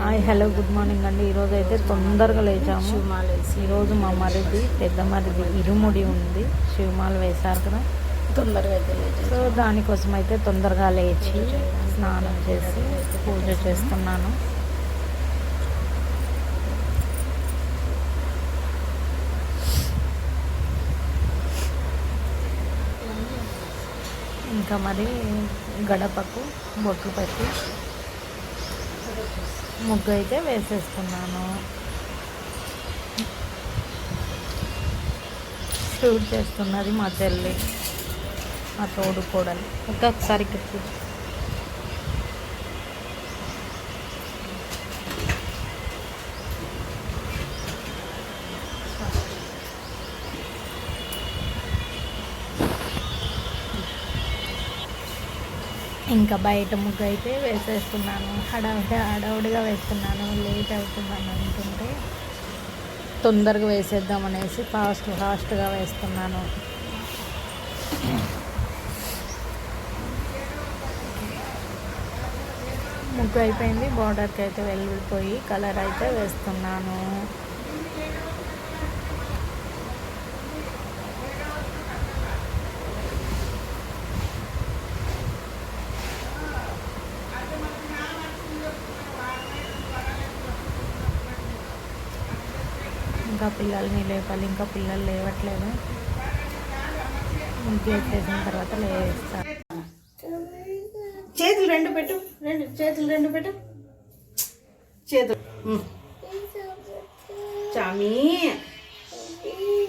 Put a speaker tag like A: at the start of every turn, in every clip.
A: Hi hello good morning అండి. ఈరోజు అయితే తొందరగా లేచాము. ఈరోజు మా మరిది పెద్ద మరిది ఇరుముడి ఉంది, శివమాల వేశారు కదా,
B: తొందరగా అయితే
A: సో దానికోసం అయితే తొందరగా లేచి స్నానం చేసి పూజ చేస్తున్నాను. ఇంకా మరి గడపకు బొట్లు పెట్టి ముగ్గు అయితే వేసేస్తున్నాను. షూట్ చేస్తున్నది మా చెల్లి, మా తోడు కోడలు. ఒకసారి ఇక్కడ చూసి ఇంకా బయట ముగ్గు అయితే వేసేస్తున్నాను. హడావుడిగా వేస్తున్నాను. లేట్ అవుతుందని అంటుంటే తొందరగా వేసేద్దాం అనేసి ఫాస్ట్గా వేస్తున్నాను. ముగ్గు అయిపోయింది. బార్డర్కి అయితే వెళ్ళిపోయి కలర్ అయితే వేస్తున్నాను. ఇంకా పిల్లల్ని లేపాలి, ఇంకా పిల్లలు లేవట్లేదు. ముగ్గు వేసేసిన తర్వాత లేస్తా.
B: చేతులు రెండు పెట్టు, చేతులు రెండు పెట్టు, చేతులు చామీ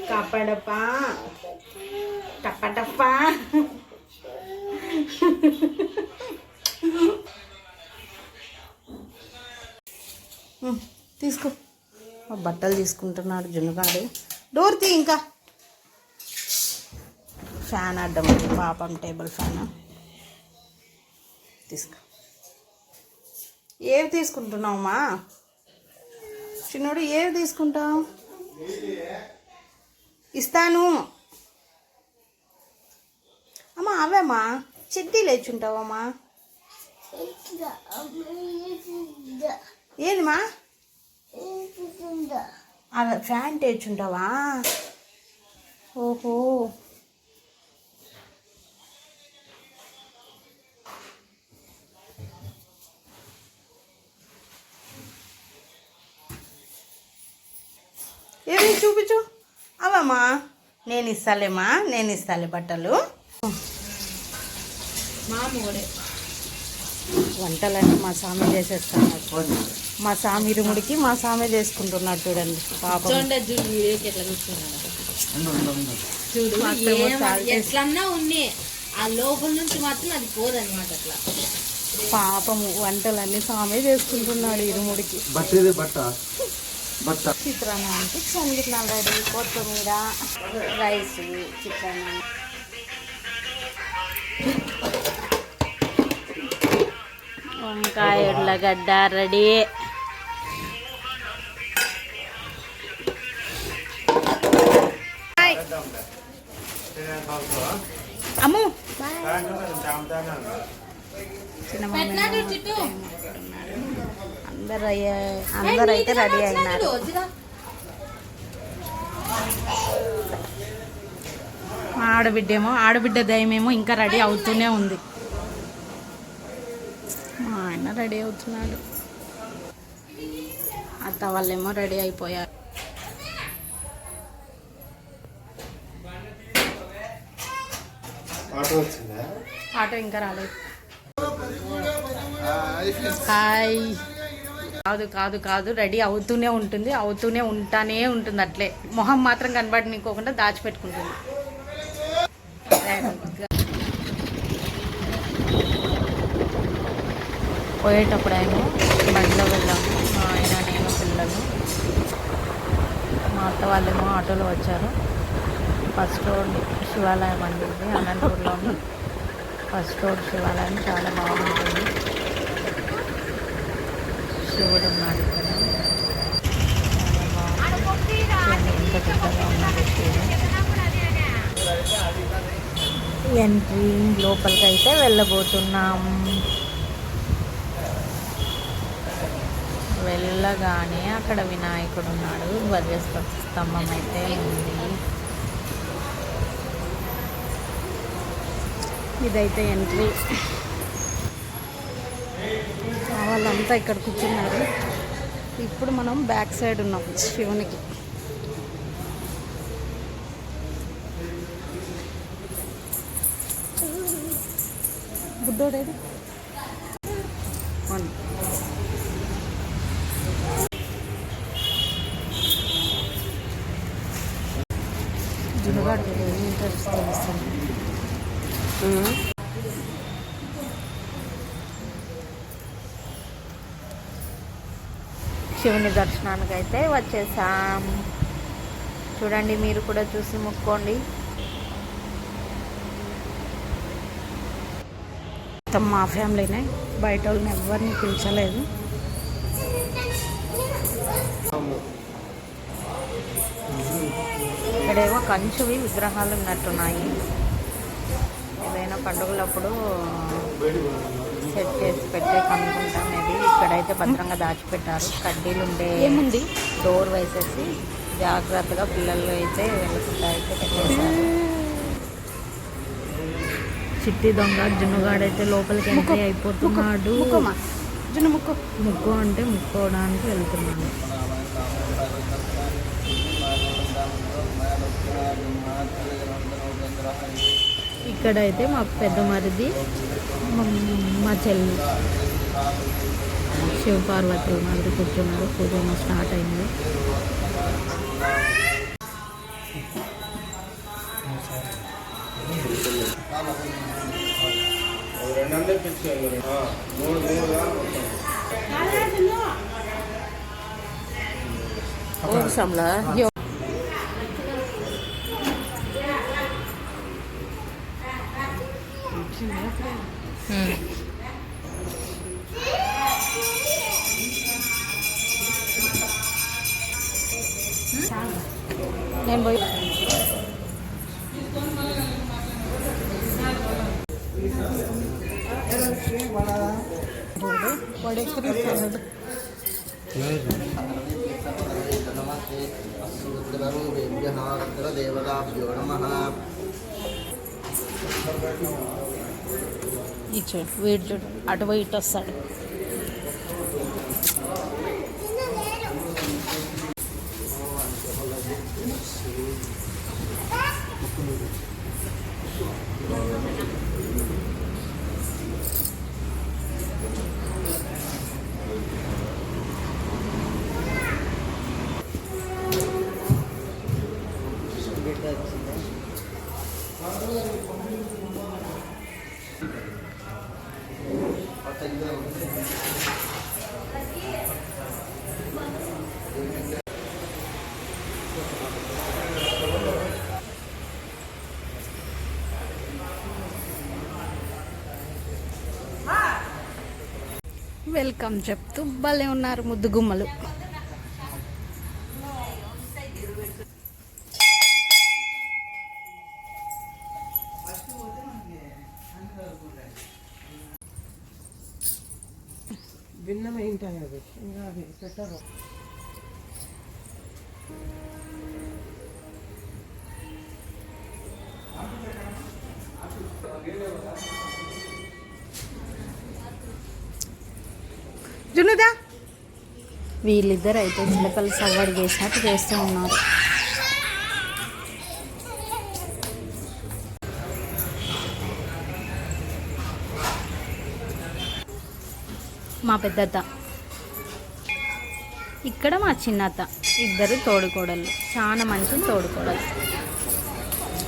B: కపడపా టపటప్పా. తీసుకో, బట్టలు తీసుకుంటున్నాడు జున్నుగాడు. డోర్ తీ. ఇంకా ఫ్యాన్ అడ్డం, పాపం టేబుల్ ఫ్యాన్ తీసుకో. ఏవి తీసుకుంటున్నావమ్మా చిన్నోడు? ఏవి తీసుకుంటావు? ఇస్తాను అమ్మా. అవేమ్మా చిట్టి లేచుంటావమ్మా. ఏదిమా? అవి ఫ్యాన్ తెచ్చుంటావా? ఓహో, ఏమి చూపించు. అవమ్మా నేను ఇస్తాలేమ్మా, నేను ఇస్తాలే బట్టలు. మామూడే వంటలన్నీ మా స్వామి చేసేస్తాను. మా స్వామి ఇరుముడికి మా స్వామి చేసుకుంటున్నాడు చూడండి. పాపం
C: ఎట్లన్నా ఉన్నాయి, ఆ లోపల నుంచి మాత్రం అది పోదన్నమాట. అట్లా
A: పాపము వంటలన్నీ స్వామి చేసుకుంటున్నాడు ఇరుముడికి. చిత్రాన్నానికి సంగీతం రెడీ, కొత్తిమీర, రైస్, చిత్రాన్నం. వంకాయ ఉర్లగడ్డ రెడీ. అమ్ము అందరూ అయితే రెడీ అయినారు. ఆడబిడ్డ దయమేమో ఇంకా రెడీ అవుతూనే ఉంది. మా ఆయన రెడీ అవుతున్నాడు. అత్త వాళ్ళేమో రెడీ అయిపోయారు. ఆటో ఇంకా రాలేదు. హాయ్. కాదు రెడీ అవుతూనే ఉంటుంది, ఉంటానే ఉంటుంది. అట్లే మొహం మాత్రం కనబడనికోకుండా దాచిపెట్టుకుంటుంది. పోయేటప్పుడు ఆయన బండిలో వెళ్ళాము, మా ఆయన, నేను, పిల్లలు. మా అత్త వాళ్ళేమో ఆటోలో వచ్చారు. ఫస్ట్ రోడ్ శివాలయం అండి, ఇది అనంతపూర్లోని ఫస్ట్ రోడ్ శివాలయం. చాలా బాగుంటుంది. శివుడు ఉన్నాడు ఇక్కడ. చాలా బాగుంది. ఎంత పెద్దగా ఉన్నాడు శివుడు. ఎంట్రీ లోపలికి అయితే వెళ్ళబోతున్నాం. వెళ్ళగానే అక్కడ వినాయకుడు ఉన్నాడు, ధ్వజస్తంభం అయితే ఉంది.
B: ఇదైతే ఎంట్రీ. వాళ్ళంతా ఇక్కడ కూర్చున్నారు. ఇప్పుడు మనం బ్యాక్ సైడ్ ఉన్నాం శివునికి. బుడ్డోడేది జునగాడు ఇంట్రెస్ట్ తెలుస్తుంది.
A: శివుని దర్శనానికి అయితే వచ్చేసాం. చూడండి, మీరు కూడా చూసి మొక్కోండి.
B: మా ఫ్యామిలీనే, బయట వాళ్ళని ఎవరిని పిలిచలేదు.
A: ఇక్కడేమో కంచువి విగ్రహాలు ఉన్నట్టున్నాయి. ఏదైనా పండుగలప్పుడు సెట్ చేసి పెట్టే కనుక్కుంటాం. ఇది ఇక్కడైతే భద్రంగా దాచిపెట్టారు. కడ్డీలు ఉండే
B: ఏముంది
A: డోర్ వేసేసి జాగ్రత్తగా పిల్లలు అయితే వెళ్ళకుండా అయితే పెట్టేశారు. చిట్టి దొంగ జున్నుగాడైతే లోపలికి ఎంట్రీ అయిపోతున్నాడు.
B: జున్ను ముక్కు
A: ముక్కు అంటే ముక్కోవడానికి వెళ్తున్నాడు. ఇక్కడైతే మా పెద్ద మరిది, మా చెల్లి శివపార్వతి మాదిరి కూర్చున్నారు. పూజ స్టార్ట్ అయింది.
B: నేను పోయి ఈ చూడు, వీడు చూడు, అటు పోయి ఇటు వస్తాడు. వెల్కమ్ చెప్తూ భలే ఉన్నారు ముద్దు గుమ్మలు. జున్నుదా, వీళ్ళిద్దరు అయితే చిలకలు సవ్వడి చేసినట్టు చేస్తూ ఉన్నారు. మా పెద్దత్త, ఇక్కడ మా చిన్నత్త, ఇద్దరు తోడుకోడళ్ళు. చాలా మంచి తోడుకోడలు.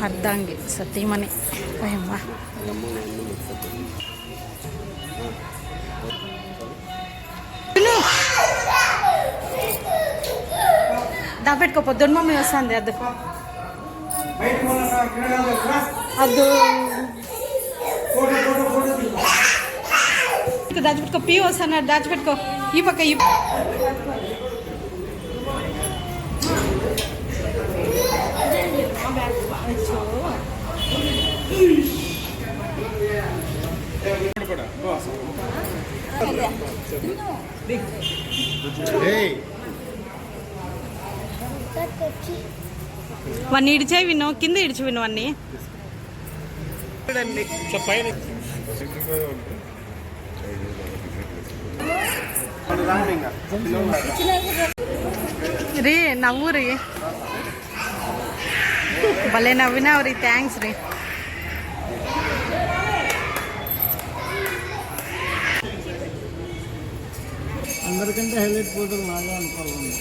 B: అర్ధాంగి సతీమణి. అయ్యమ్మా, దాపెట్టుకో, పొద్దున్న మమ్మీ వస్తుంది. అద్దు అద్దు దాచిపెట్టుకో, పీ వస్తాను. దాచిపెట్టుకో, ఈ పక్క ఈ వన్ ఇడిచే విను, కింద ఇడిచి విను అన్ని. చూడండి రీ నవ్వు రీ, భలే నవ్వినావు రీ, థ్యాంక్స్ రీ.
D: అందరికంటే హైలైట్ ఫోటోలు నాగా అనుకోవాలి.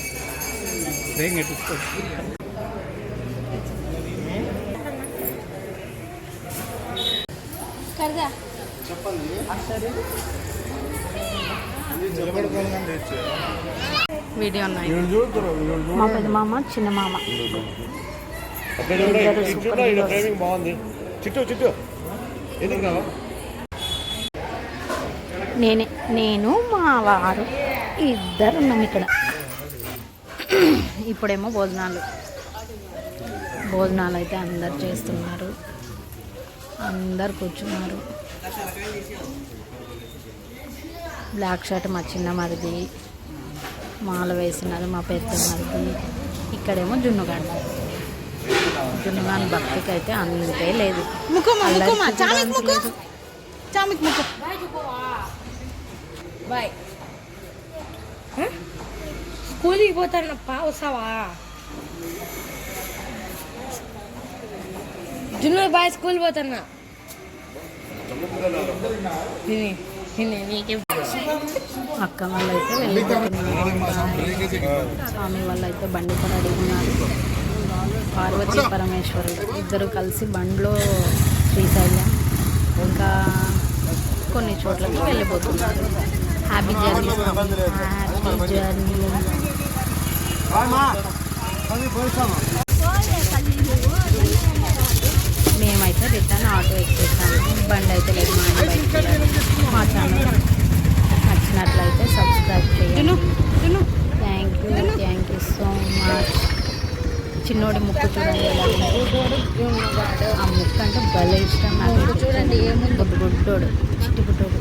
B: వీడియో ఉన్నాయి. మా పెద్ద మామ, చిన్న మామ ఇద్దరు సూపర్ హీరోస్. నేను మా వారు ఇద్దరు ఉన్నాం ఇక్కడ. ఇప్పుడేమో భోజనాలు అయితే అందరు చేస్తున్నారు, అందరు కూర్చున్నారు. బ్లాక్ షర్ట్ మా చిన్న మరిది, మాల వేసినది మా పెద్ద మరిది. ఇక్కడేమో జున్నుగాడు భక్తికి అయితే అంతే లేదు.
C: బాయ్ స్కూల్కి పోతానప్ప, వస్తావా? జున్ను బాయ్ స్కూల్ పోతున్నా.
B: అక్క వాళ్ళు అయితే వెళ్ళిపోతున్నారు. స్వామి వాళ్ళు అయితే బండి కూడా అడుగున్నారు. పార్వతీ పరమేశ్వరుడు ఇద్దరు కలిసి బండిలో శ్రీశైలం ఇంకా కొన్ని చోట్లకి వెళ్ళిపోతున్నారు. Happy journey, happy journey. మేమైతే రిటర్న్ ఆటో ఎక్కేసాము. బండి అయితే లేదు, మా ఛానల్ నచ్చినట్లయితే సబ్స్క్రైబ్ చేయండి. Thank you so much. చిన్నోడి ముక్కు చూడండి ఎలా ఉంది. ఆ ముక్కు అంటే భలే ఇష్టం నాకు. చూడండి, ఏ ముందు గుడ్డోడు చిట్టి గుడ్డోడు.